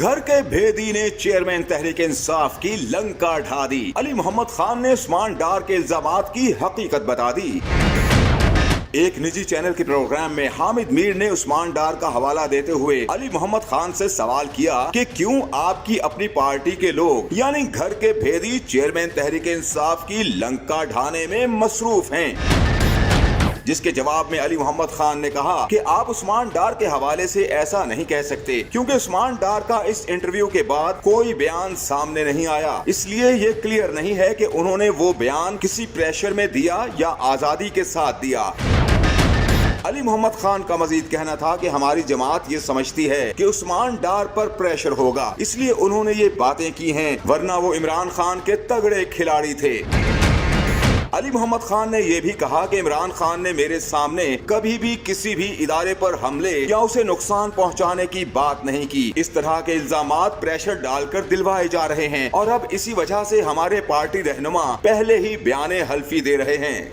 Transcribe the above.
घर के भेदी ने चेयरमैन तहरीक इंसाफ की लंका ढा दी। अली मोहम्मद खान ने उस्मान डार के इल्जामात की हकीकत बता दी। एक निजी चैनल के प्रोग्राम में हामिद मीर ने उस्मान डार का हवाला देते हुए अली मोहम्मद खान से सवाल किया कि क्यों आपकी अपनी पार्टी के लोग यानी घर के भेदी चेयरमैन तहरीक इंसाफ की लंका ढाने में मसरूफ हैं। जिसके जवाब में अली मोहम्मद खान ने कहा कि आप उस्मान डार के हवाले से ऐसा नहीं कह सकते क्योंकि उस्मान डार का इस इंटरव्यू के बाद कोई बयान सामने नहीं आया, इसलिए ये क्लियर नहीं है कि उन्होंने वो बयान किसी प्रेशर में दिया या आजादी के साथ दिया। अली मोहम्मद खान का मजीद कहना था कि हमारी जमात ये समझती है कि उस्मान डार पर प्रेशर होगा, इसलिए उन्होंने ये बातें की हैं, वरना वो इमरान खान के तगड़े खिलाड़ी थे। अली मोहम्मद खान ने यह भी कहा कि इमरान खान ने मेरे सामने कभी भी किसी भी इदारे पर हमले या उसे नुकसान पहुंचाने की बात नहीं की। इस तरह के इल्जामात प्रेशर डालकर दिलवाए जा रहे हैं और अब इसी वजह से हमारे पार्टी रहनुमा पहले ही बयाने हल्फी दे रहे हैं।